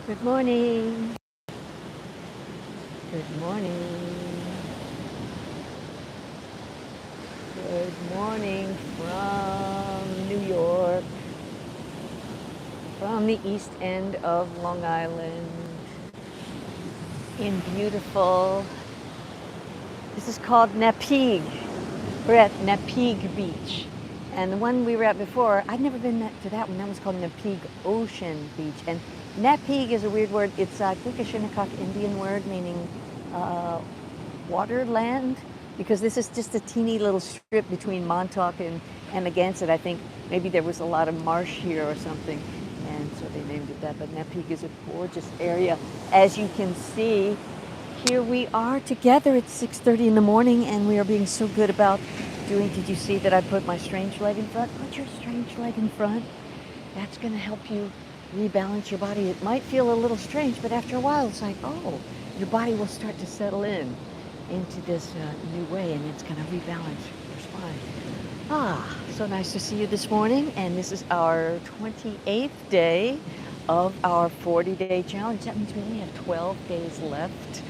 Good morning. Good morning. Good morning from New York, from the east end of Long Island, in beautiful, this is called NAPEAGUE. We're at NAPEAGUE Beach. And the one we were at before, I'd never been to that one. That was called NAPEAGUE Ocean Beach. And NAPEAGUE is a weird word. It's I think a Shinnecock Indian word meaning water land, because this is just a teeny little strip between Montauk and Amagansett. I think maybe there was a lot of marsh here or something, and so they named it that. But NAPEAGUE is a gorgeous area. As you can see, here we are together at 6:30 in the morning, and we are being so good about doing. Did you see that I put my strange leg in front? Put your strange leg in front. That's going to help you rebalance your body. It might feel a little strange, but after a while, it's like, oh, your body will start to settle into this new way, and it's going to rebalance your spine. So nice to see you this morning, and this is our 28th day of our 40-day challenge. That means we only have 12 days left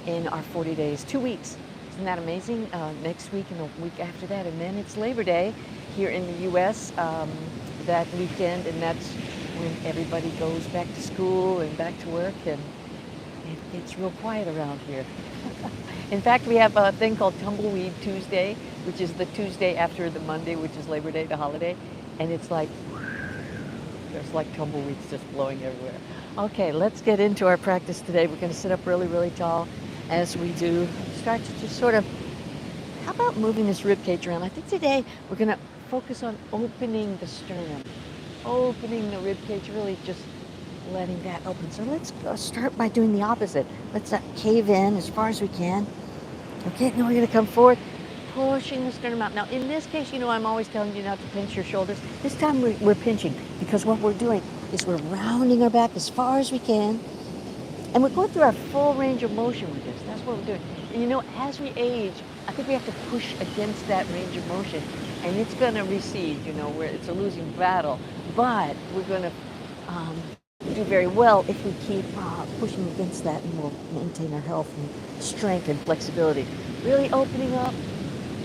in our 40 days, 2 weeks. Isn't that amazing? Next week and the week after that, and then it's Labor Day here in the U.S. That weekend, and that's when everybody goes back to school and back to work, and it gets real quiet around here. In fact, we have a thing called Tumbleweed Tuesday, which is the Tuesday after the Monday, which is Labor Day, the holiday, and it's like, there's like tumbleweeds just blowing everywhere. Okay, let's get into our practice today. We're going to sit up really, really tall as we do. Start to just sort of, how about moving this rib cage around? I think today we're going to focus on opening the sternum, opening the rib cage, really just letting that open. So let's start by doing the opposite. Let's cave in as far as we can. Okay, now we're going to come forward, pushing the sternum out. Now, in this case, you know, I'm always telling you not to pinch your shoulders. This time we're pinching, because what we're doing is we're rounding our back as far as we can, and we're going through our full range of motion with this. That's what we're doing. And you know, as we age, I think we have to push against that range of motion, and it's going to recede, you know, where it's a losing battle. But we're going to do very well if we keep pushing against that, and we'll maintain our health and strength and flexibility. Really opening up,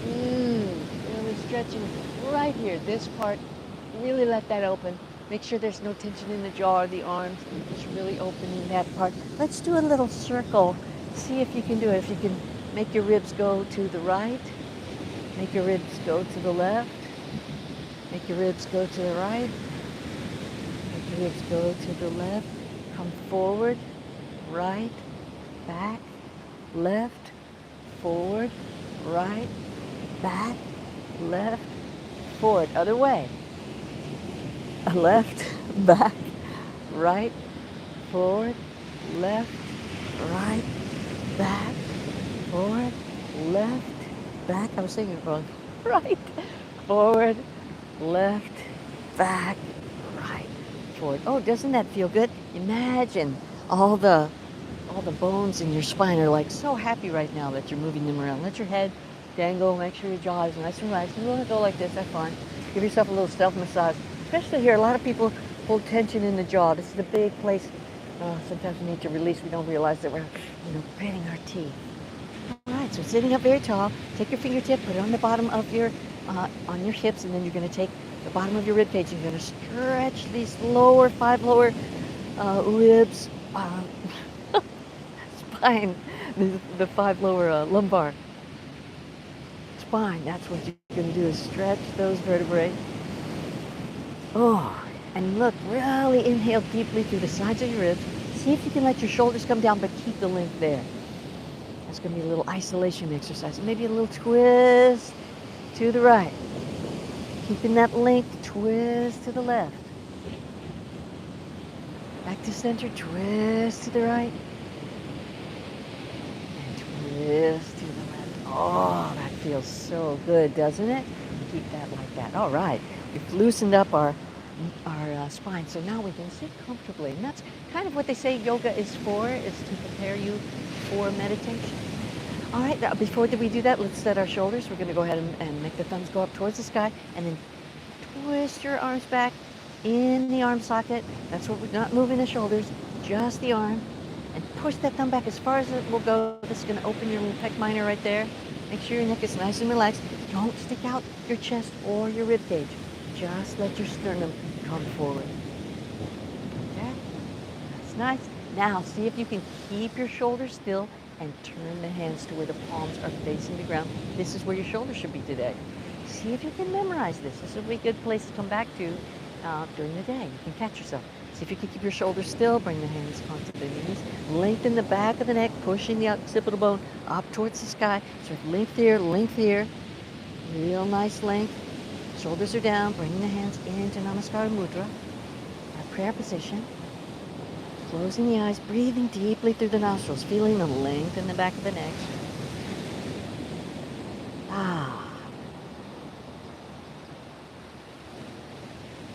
really stretching right here, this part, really let that open. Make sure there's no tension in the jaw or the arms, just really opening that part. Let's do a little circle. See if you can do it. If you can make your ribs go to the right, make your ribs go to the left, make your ribs go to the right, make your ribs go to the left, come forward, right, back, left, forward, right, back, left, forward, other way. Left, back, right, forward, left, right, back, forward, left, back. I was saying it wrong. Right, forward, left, back, right, forward. Oh, doesn't that feel good? Imagine all the bones in your spine are like so happy right now that you're moving them around. Let your head dangle. Make sure your jaw is nice and relaxed. You want to go like this, that's fine. Give yourself a little self-massage. Especially here, a lot of people hold tension in the jaw. This is a big place. Sometimes we need to release. We don't realize that we're, gritting our teeth. All right, so sitting up very tall. Take your fingertip, put it on the bottom of your, on your hips, and then you're going to take the bottom of your rib cage. You're going to stretch these 5 lower ribs, spine, the 5 lower lumbar spine. That's what you're going to do, is stretch those vertebrae. Oh, and look, really inhale deeply through the sides of your ribs. See if you can let your shoulders come down, but keep the length there. That's going to be a little isolation exercise. Maybe a little twist to the right. Keeping that length, twist to the left. Back to center, twist to the right. And twist to the left. Oh, that feels so good, doesn't it? Keep that like that. All right. We've loosened up our spine, so now we can sit comfortably. And that's kind of what they say yoga is for, is to prepare you for meditation. All right, now before we do that, let's set our shoulders. We're going to go ahead and make the thumbs go up towards the sky, and then twist your arms back in the arm socket. That's what we're not moving the shoulders. just the arm, and push that thumb back as far as it will go. This is going to open your little pec minor right there. Make sure your neck is nice and relaxed. Don't stick out your chest or your rib cage. Just let your sternum come forward. Okay? That's nice. Now, see if you can keep your shoulders still and turn the hands to where the palms are facing the ground. This is where your shoulders should be today. See if you can memorize this. This would be a good place to come back to during the day. You can catch yourself. See if you can keep your shoulders still. Bring the hands onto the knees. Lengthen the back of the neck, pushing the occipital bone up towards the sky. So length here, length here. Real nice length. Shoulders are down. Bring the hands into Namaskar Mudra. Our prayer position. Closing the eyes, breathing deeply through the nostrils, feeling the length in the back of the neck.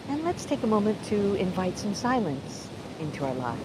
And let's take a moment to invite some silence into our lives.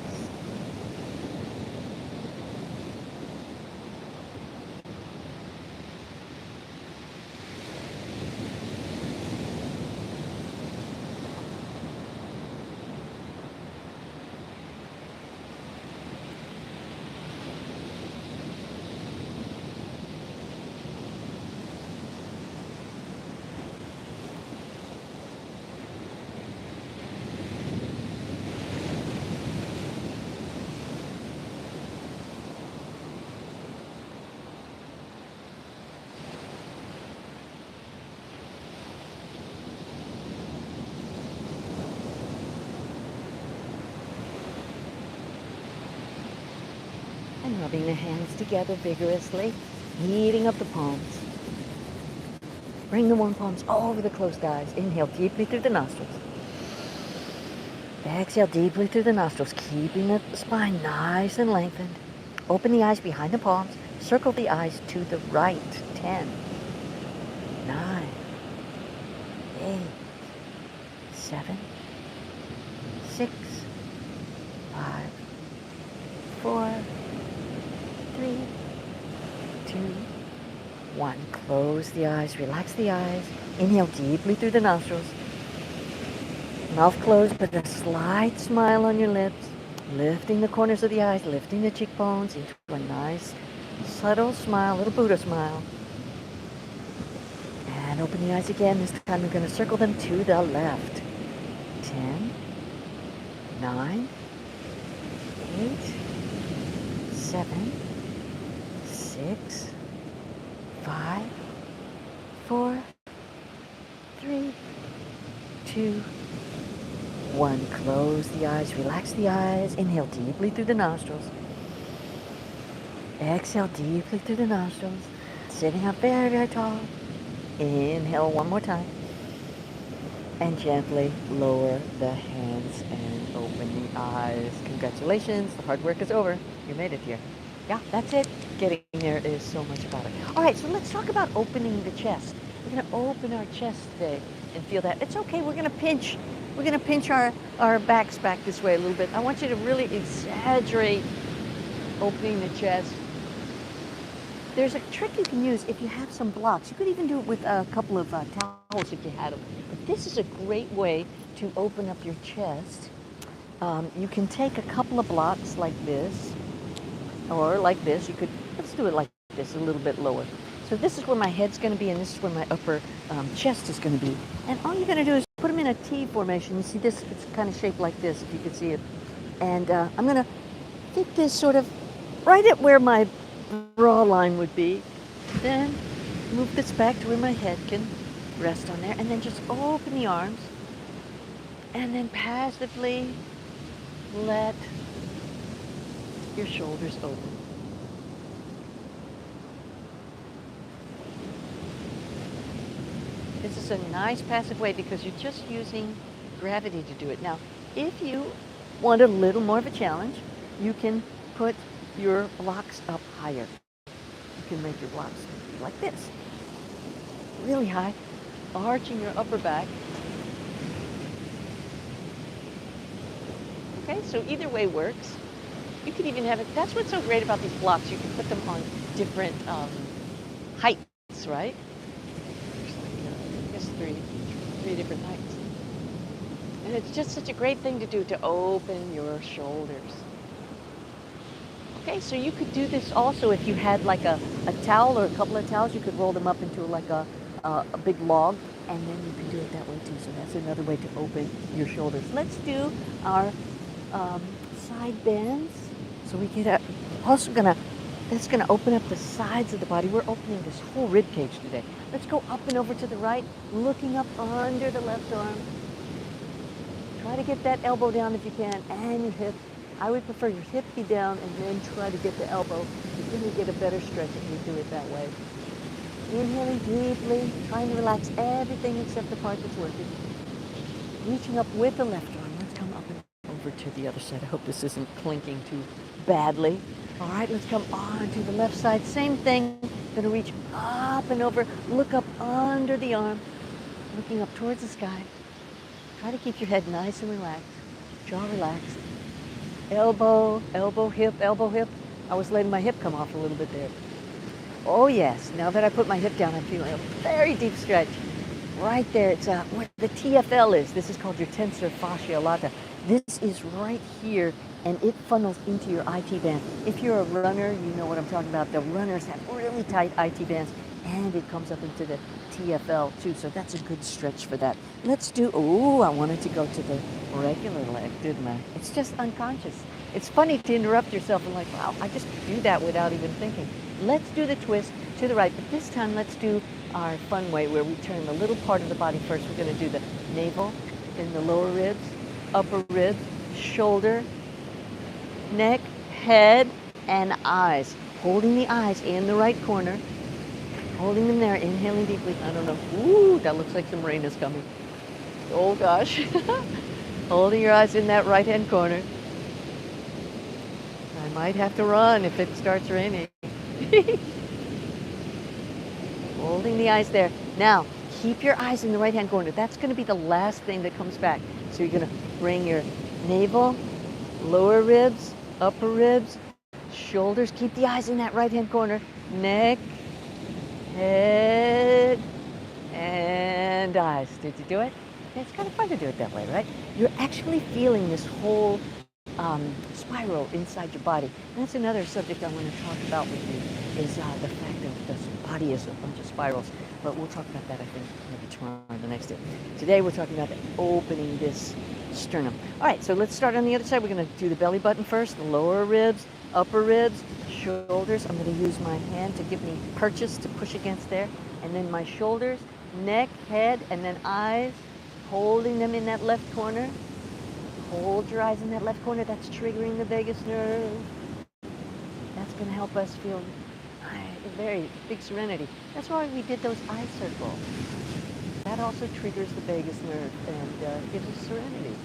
And rubbing the hands together vigorously, heating up the palms. Bring the warm palms over the closed eyes. Inhale deeply through the nostrils. Exhale deeply through the nostrils, keeping the spine nice and lengthened. Open the eyes behind the palms. Circle the eyes to the right. 10, 9, 8, 7, 6, 5, 4, 3, 2, 1. Close the eyes, relax the eyes. Inhale deeply through the nostrils. Mouth closed, but a slight smile on your lips. Lifting the corners of the eyes, lifting the cheekbones into a nice, subtle smile, little Buddha smile. And open the eyes again. This time we're going to circle them to the left. 10, 9, 8, 7, 6, 5, 4, 3, 2, 1. Close the eyes, relax the eyes. Inhale deeply through the nostrils. Exhale deeply through the nostrils. Sitting up very, very tall. Inhale one more time. And gently lower the hands and open the eyes. Congratulations, the hard work is over. You made it here. Yeah, that's it. Getting there is so much better. All right, so let's talk about opening the chest. We're going to open our chest today and feel that. It's okay, we're going to pinch. We're going to pinch our backs back this way a little bit. I want you to really exaggerate opening the chest. There's a trick you can use if you have some blocks. You could even do it with a couple of towels if you had them. But this is a great way to open up your chest. You can take a couple of blocks like this, or like this. You could, let's do it like this, a little bit lower. So this is where my head's going to be, and this is where my upper chest is going to be. And all you're going to do is put them in a T formation. You see this? It's kind of shaped like this, if you can see it. And I'm going to keep this sort of right at where my bra line would be. Then move this back to where my head can rest on there, and then just open the arms, and then passively let your shoulders open. This is a nice passive way because you're just using gravity to do it. Now, if you want a little more of a challenge, you can put your blocks up higher. You can make your blocks like this, really high, arching your upper back. Okay, so either way works. You could even have it, that's what's so great about these blocks. You can put them on different heights, right? There's like, I guess three different heights. And it's just such a great thing to do to open your shoulders. Okay, so you could do this also if you had like a towel or a couple of towels. You could roll them up into like a big log, and then you can do it that way too. So that's another way to open your shoulders. Let's do our um, side bends. So we get also gonna, that's gonna open up the sides of the body. We're opening this whole rib cage today. Let's go up and over to the right, looking up under the left arm. Try to get that elbow down if you can, and your hip. I would prefer your hip be down and then try to get the elbow. You're going to get a better stretch if you do it that way. Inhaling deeply, trying to relax everything except the part that's working. Reaching up with the left arm. Let's come up and over to the other side. I hope this isn't clinking too badly. All right, let's come on to the left side. Same thing. Going to reach up and over. Look up under the arm. Looking up towards the sky. Try to keep your head nice and relaxed. Jaw relaxed. Elbow, elbow, hip, elbow, hip. I was letting my hip come off a little bit there. Oh yes, now that I put my hip down, I'm feeling a very deep stretch. Right there, it's what the TFL is. This is called your tensor fascia lata. This is right here, and it funnels into your IT band. If you're a runner, you know what I'm talking about. The runners have really tight IT bands, and it comes up into the TFL too, so that's a good stretch for that. Let's do, oh, I wanted to go to the regular leg, didn't I? It's just unconscious. It's funny to interrupt yourself and like, wow, I just do that without even thinking. Let's do the twist to the right, but this time let's do our fun way where we turn the little part of the body first. We're gonna do the navel, then the lower ribs, upper ribs, shoulder, neck, head, and eyes. Holding the eyes in the right corner. Holding them there, inhaling deeply. I don't know. Ooh, that looks like some rain is coming. Oh gosh. Holding your eyes in that right-hand corner. I might have to run if it starts raining. Holding the eyes there. Now, keep your eyes in the right-hand corner. That's going to be the last thing that comes back. So you're going to bring your navel, lower ribs, upper ribs, shoulders. Keep the eyes in that right-hand corner. Neck, head, and eyes. Did you do it? It's kind of fun to do it that way, right? You're actually feeling this whole spiral inside your body. And that's another subject I want to talk about with you, is the fact that this body is a bunch of spirals. But we'll talk about that, I think, maybe tomorrow or the next day. Today we're talking about opening this sternum. All right, so let's start on the other side. We're going to do the belly button first, the lower ribs, upper ribs, shoulders. I'm going to use my hand to give me purchase to push against there. And then my shoulders, neck, head, and then eyes, holding them in that left corner. Hold your eyes in that left corner. That's triggering the vagus nerve. That's going to help us feel a very big serenity. That's why we did those eye circles. That also triggers the vagus nerve and gives us serenity.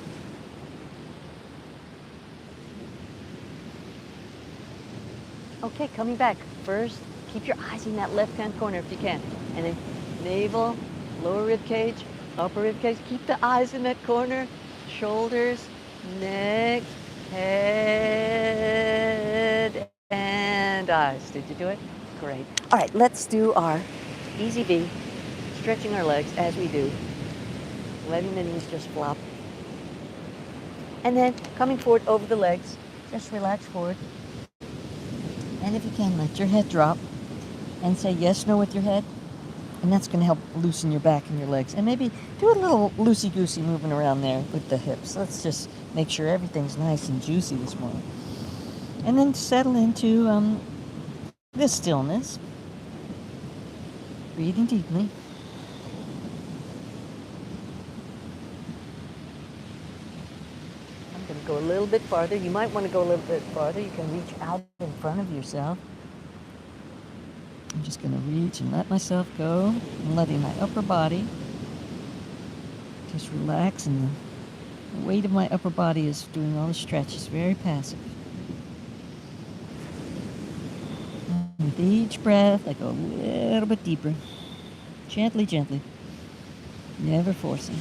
Okay, coming back. First, keep your eyes in that left-hand corner if you can. And then navel, lower rib cage, upper rib cage. Keep the eyes in that corner. Shoulders, neck, head, and eyes. Did you do it? Great. All right, let's do our easy V, stretching our legs as we do, letting the knees just flop. And then coming forward over the legs, just relax forward. And if you can, let your head drop and say yes, no with your head. And that's going to help loosen your back and your legs. And maybe do a little loosey-goosey moving around there with the hips. Let's just make sure everything's nice and juicy this morning. And then settle into this stillness. Breathing deeply. I'm going to go a little bit farther. You might want to go a little bit farther. You can reach out in front of yourself. I'm just going to reach and let myself go, and letting my upper body just relax, and the weight of my upper body is doing all the stretch. It's very passive. And with each breath, I go a little bit deeper. Gently, gently. Never forcing.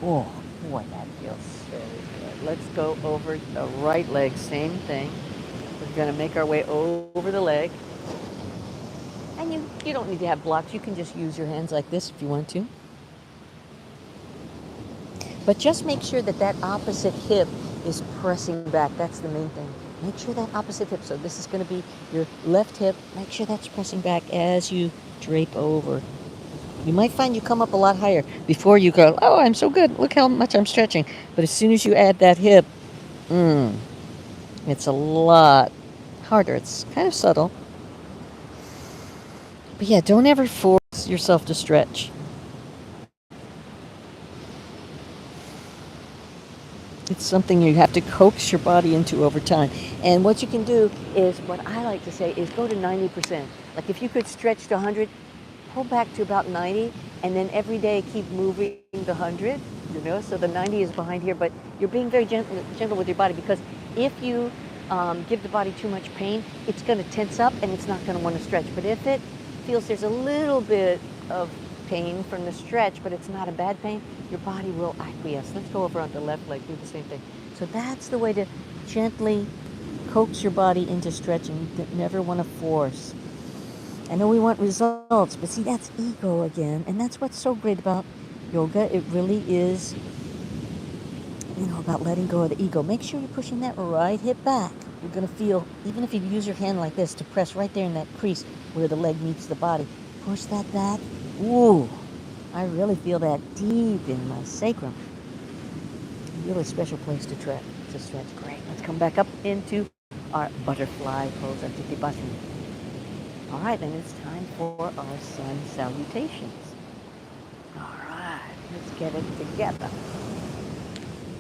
Oh, boy, that feels so good. Let's go over the right leg, same thing. We're going to make our way over the leg. And you don't need to have blocks. You can just use your hands like this if you want to. But just make sure that that opposite hip is pressing back. That's the main thing. Make sure that opposite hip, so this is going to be your left hip, make sure that's pressing back as you drape over. You might find you come up a lot higher before you go, oh, I'm so good. Look how much I'm stretching. But as soon as you add that hip, it's a lot harder. It's kind of subtle. But yeah, don't ever force yourself to stretch. It's something you have to coax your body into over time. And what you can do is, what I like to say is go to 90%. Like if you could stretch to 100, pull back to about 90, and then every day keep moving the 100, you know, so the 90 is behind here, but you're being very gentle with your body, because if you give the body too much pain, it's going to tense up and it's not going to want to stretch. But if it feels there's a little bit of pain from the stretch, but it's not a bad pain, your body will acquiesce. Let's go over on the left leg, do the same thing. So that's the way to gently coax your body into stretching. You never want to force. I know we want results, but see, that's ego again. And that's what's so great about yoga. It really is, you know, about letting go of the ego. Make sure you're pushing that right hip back. You're going to feel, even if you use your hand like this to press right there in that crease where the leg meets the body, push that back. Ooh, I really feel that deep in my sacrum. Really special place to stretch. Great. Let's come back up into our butterfly pose, our Uttanasana. All right, then it's time for our sun salutations. All right, let's get it together.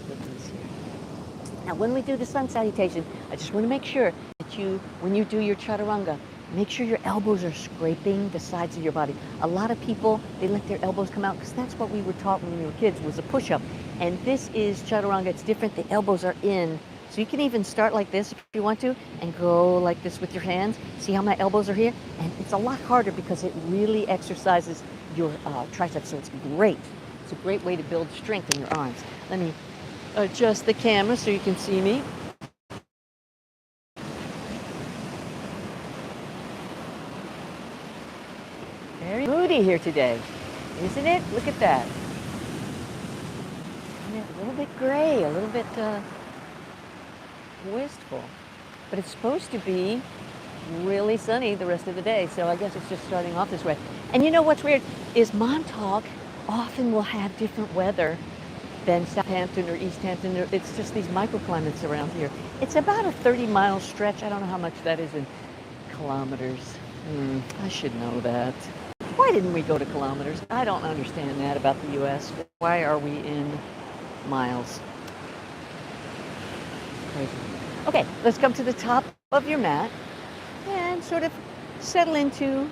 Put this here. Now, when we do the sun salutation, I just want to make sure that when you do your chaturanga, make sure your elbows are scraping the sides of your body. A lot of people, they let their elbows come out because that's what we were taught when we were kids, was a push-up. And this is chaturanga. It's different. The elbows are in. So you can even start like this if you want to and go like this with your hands. See how my elbows are here? And it's a lot harder because it really exercises your triceps. So it's great. It's a great way to build strength in your arms. Let me adjust the camera so you can see me. Very moody here today, isn't it? Look at that. A little bit gray, a little bit wistful. But it's supposed to be really sunny the rest of the day, so I guess it's just starting off this way. And you know what's weird is Montauk often will have different weather than Southampton or East Hampton. It's just these microclimates around here. It's about a 30-mile stretch. I don't know how much that is in kilometers. I should know that. Why didn't we go to kilometers? I don't understand that about the U.S. Why are we in miles? Crazy. Okay, let's come to the top of your mat and sort of settle into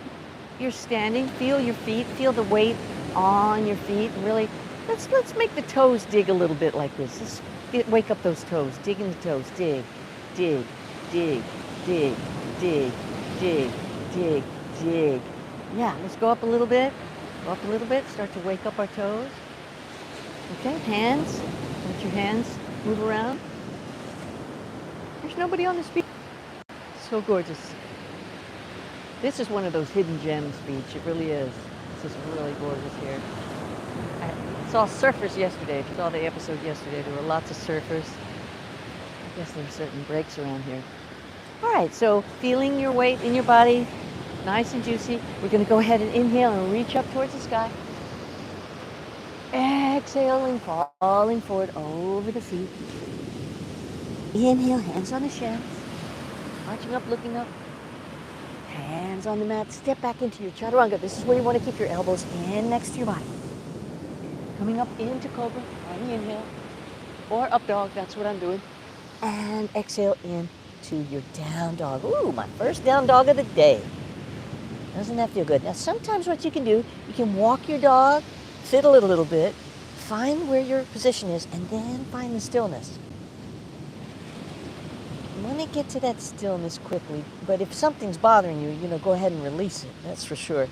your standing. Feel your feet, feel the weight on your feet, and really let's make the toes dig a little bit like this. Let's wake up those toes, dig in the toes, dig, dig, dig, dig, dig, dig, dig, dig. Yeah, let's go up a little bit, start to wake up our toes. Okay, hands, let your hands move around. There's nobody on this beach. So gorgeous. This is one of those hidden gems beach. It really is. This is really gorgeous here. I saw surfers yesterday. If you saw the episode yesterday, there were lots of surfers. I guess there are certain breaks around here. All right, so feeling your weight in your body, nice and juicy. We're going to go ahead and inhale and reach up towards the sky. Exhaling, falling forward over the feet. Inhale, hands on the shins. Arching up, looking up. Hands on the mat. Step back into your chaturanga. This is where you want to keep your elbows in next to your body. Coming up into cobra on the inhale. Or up dog, that's what I'm doing. And exhale into your down dog. Ooh, my first down dog of the day. Doesn't that feel good? Now, sometimes what you can do, you can walk your dog, fiddle it a little bit, find where your position is, and then find the stillness. You want to get to that stillness quickly, but if something's bothering you, go ahead and release it. That's for sure.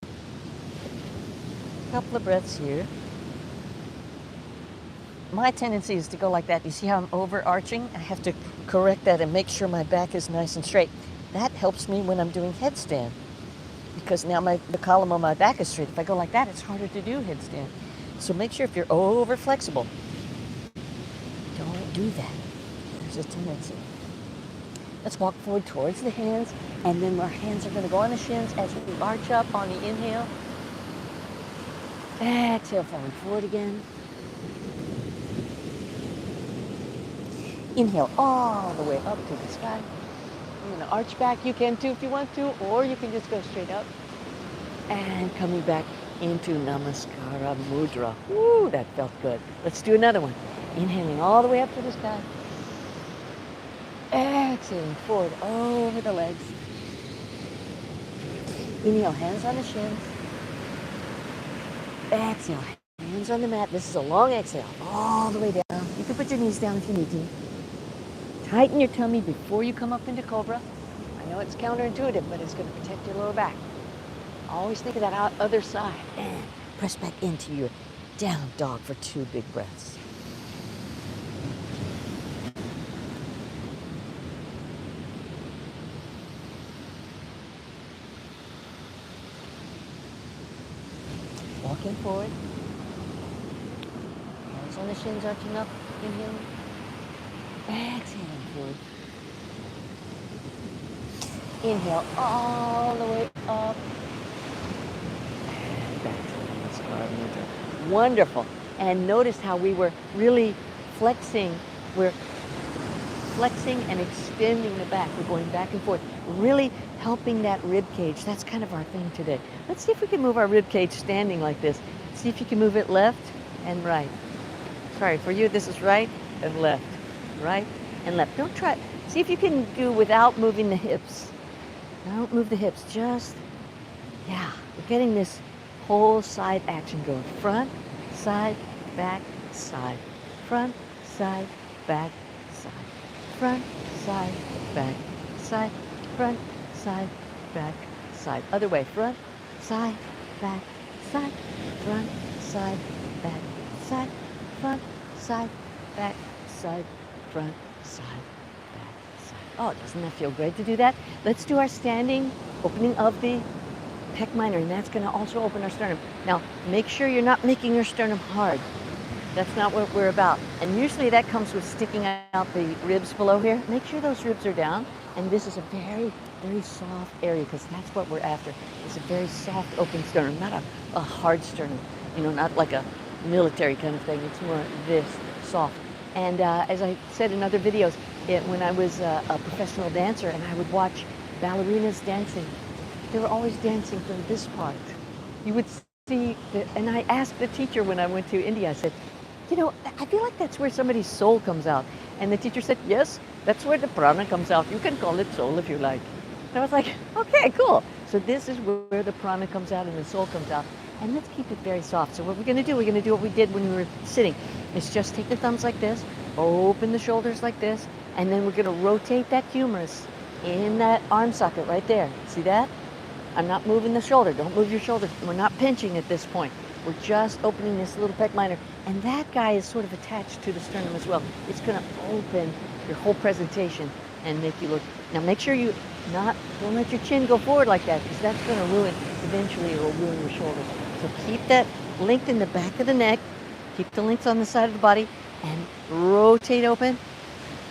A couple of breaths here. My tendency is to go like that. You see how I'm overarching? I have to correct that and make sure my back is nice and straight. That helps me when I'm doing headstand, because now the column on my back is straight. If I go like that, it's harder to do headstand. So make sure if you're over flexible, don't do that. There's a tendency. Let's walk forward towards the hands, and then our hands are going to go on the shins as we arch up on the inhale. Exhale, falling forward again. Inhale all the way up to the sky. I'm going to arch back. You can too if you want to, or you can just go straight up. And coming back into Namaskara Mudra. Woo, that felt good. Let's do another one. Inhaling all the way up to the sky. Exhaling forward over the legs. Inhale, hands on the shins. Exhale, hands on the mat. This is a long exhale, all the way down. You can put your knees down if you need to. Tighten your tummy before you come up into Cobra. I know it's counterintuitive, but it's going to protect your lower back. Always think of that other side. And press back into your down dog for 2 big breaths. Walking forward. Hands on the shins, arching up. Inhaling. Exhaling forward. Inhale all the way up. And back to Namaskara Mudra. Wonderful. And notice how we were really flexing. We're flexing and extending the back. We're going back and forth. Really helping that rib cage. That's kind of our thing today. Let's see if we can move our rib cage standing like this. See if you can move it left and right. Sorry, for you this is right and left. Right and left. Don't try. See if you can do without moving the hips. Don't move the hips. Just, yeah. We're getting this whole side action going. Front, side, back, side. Front, side, back, side. Front, side, back, side. Front, side, back, side. Other way. Front, side, back, side. Front, side, back, side. Front, side, back, side. Front, side, back, side. Oh, doesn't that feel great to do that? Let's do our standing opening of the pec minor, and that's going to also open our sternum. Now, make sure you're not making your sternum hard. That's not what we're about. And usually that comes with sticking out the ribs below here. Make sure those ribs are down. And this is a very, very soft area because that's what we're after. It's a very soft, open sternum, not a hard sternum. You know, not like a military kind of thing. It's more this, soft. And as I said in other videos, when I was a professional dancer and I would watch ballerinas dancing, they were always dancing from this part. You would see, and I asked the teacher when I went to India, I said, you know, I feel like that's where somebody's soul comes out. And the teacher said, yes, that's where the prana comes out. You can call it soul if you like. And I was like, okay, cool. So this is where the prana comes out and the soul comes out. And let's keep it very soft. So what we're going to do what we did when we were sitting. It's just take the thumbs like this, open the shoulders like this, and then we're going to rotate that humerus in that arm socket right there. See that? I'm not moving the shoulder. Don't move your shoulder. We're not pinching at this point. We're just opening this little pec minor. And that guy is sort of attached to the sternum as well. It's going to open your whole presentation and make you look. Now make sure you don't let your chin go forward like that because that's going to ruin, eventually it will ruin your shoulders. So keep that length in the back of the neck. Keep the length on the side of the body and rotate open.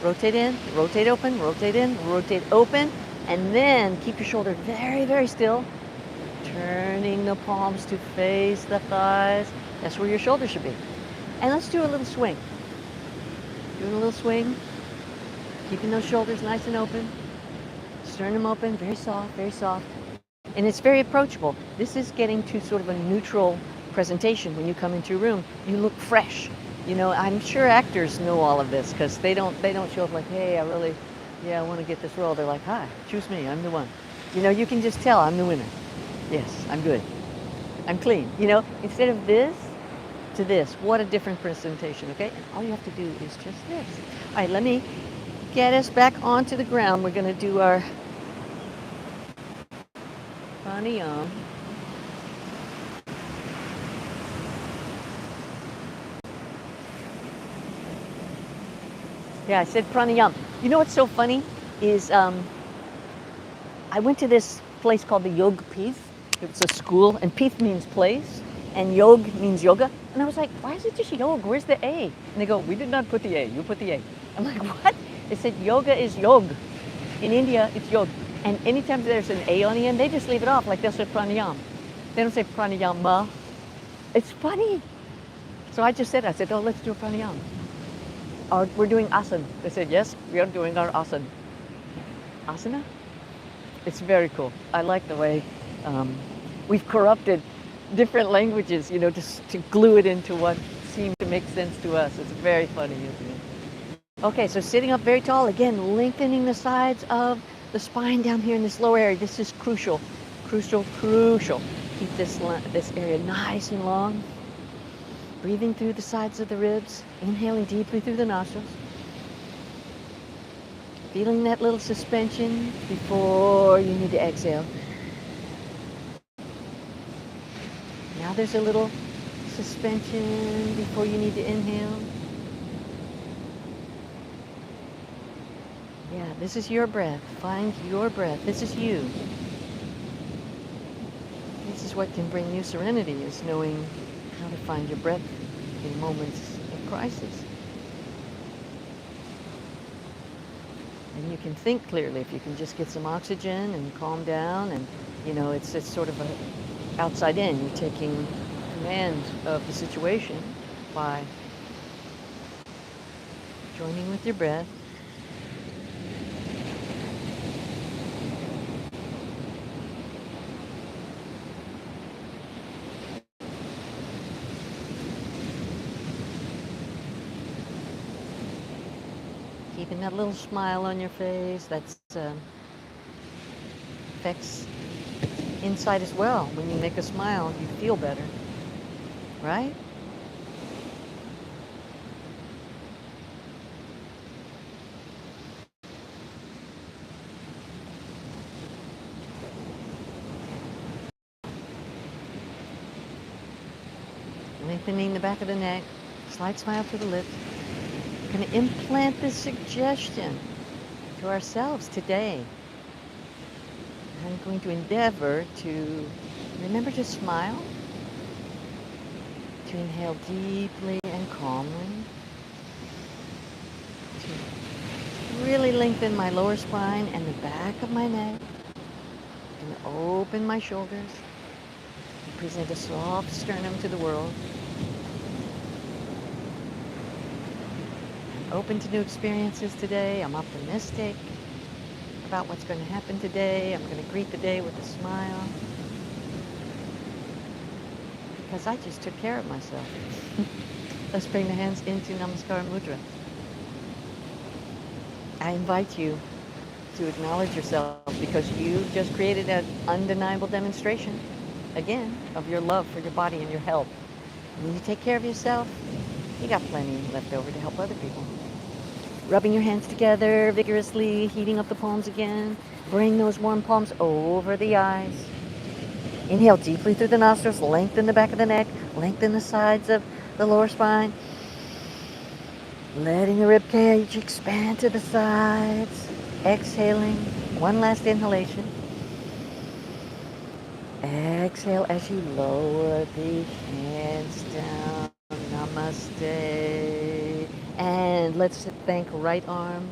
Rotate in, rotate open, rotate in, rotate open. And then keep your shoulder very, very still. Turning the palms to face the thighs. That's where your shoulder should be. And let's do a little swing. Doing a little swing. Keeping those shoulders nice and open. Sternum open, very soft, very soft. And it's very approachable. This is getting to sort of a neutral presentation when you come into a room. You look fresh. You know, I'm sure actors know all of this because they don't show up like, hey, I want to get this role. They're like, hi, choose me, I'm the one. You know, you can just tell I'm the winner. Yes, I'm good. I'm clean. You know, instead of this to this, what a different presentation, okay? And all you have to do is just this. All right, let me get us back onto the ground. We're going to do our pranayama. Yeah, I said pranayama. You know what's so funny is I went to this place called the Yoga Pith. It's a school, and Pith means place. And yog means yoga. And I was like, why is it just yog? Where's the A? And they go, we did not put the A, you put the A. I'm like, what? They said yoga is yog. In India, it's yog. And anytime there's an A on the end, they just leave it off, like they'll say pranayama. They don't say pranayama. It's funny. So I just said, oh, let's do a pranayama. Or we're doing asana. They said, yes, we are doing our asana. Asana? It's very cool. I like the way we've corrupted different languages, you know, just to glue it into what seems to make sense to us. It's very funny, isn't it? Okay, so sitting up very tall, again, lengthening the sides of the spine down here in this lower area. This is crucial, crucial, crucial. Keep this area nice and long. Breathing through the sides of the ribs, inhaling deeply through the nostrils. Feeling that little suspension before you need to exhale. Now there's a little suspension before you need to inhale. Yeah, this is your breath. Find your breath. This is you. This is what can bring you serenity, is knowing how to find your breath in moments of crisis. And you can think clearly if you can just get some oxygen and calm down, and you know, it's sort of a outside in. You're taking command of the situation by joining with your breath. Keeping that little smile on your face. That's affects inside as well. When you make a smile, you feel better, right? Lengthening the back of the neck, slight smile to the lips. We're going to implant this suggestion to ourselves today. I'm going to endeavor to remember to smile, to inhale deeply and calmly, to really lengthen my lower spine and the back of my neck, and open my shoulders, and present a soft sternum to the world. I'm open to new experiences today. I'm optimistic about what's going to happen today. I'm going to greet the day with a smile, because I just took care of myself. Let's bring the hands into Namaskar Mudra. I invite you to acknowledge yourself, because you just created an undeniable demonstration, again, of your love for your body and your health. When you take care of yourself, you got plenty left over to help other people. Rubbing your hands together vigorously, heating up the palms again. Bring those warm palms over the eyes. Inhale deeply through the nostrils, lengthen the back of the neck, lengthen the sides of the lower spine. Letting the rib cage expand to the sides. Exhaling, one last inhalation. Exhale as you lower the hands down. Namaste. And let's thank right arm.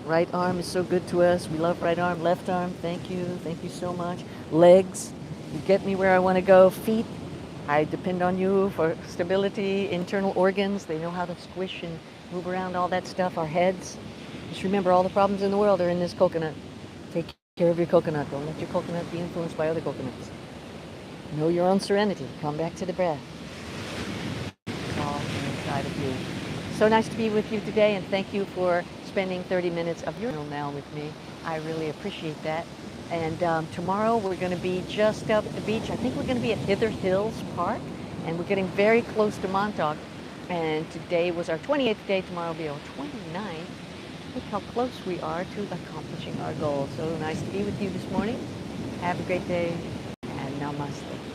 Right arm is so good to us. We love right arm. Left arm, thank you so much. Legs, you get me where I want to go. Feet, I depend on you for stability. Internal organs, they know how to squish and move around, all that stuff. Our heads, just remember all the problems in the world are in this coconut. Take care of your coconut. Don't let your coconut be influenced by other coconuts. Know your own serenity. Come back to the breath. It's all inside of you. So nice to be with you today, and thank you for spending 30 minutes of your now with me. I really appreciate that. And tomorrow we're going to be just up at the beach. I think we're going to be at Hither Hills Park, and we're getting very close to Montauk. And today was our 28th day. Tomorrow will be our 29th. Look how close we are to accomplishing our goal. So nice to be with you this morning. Have a great day, and namaste.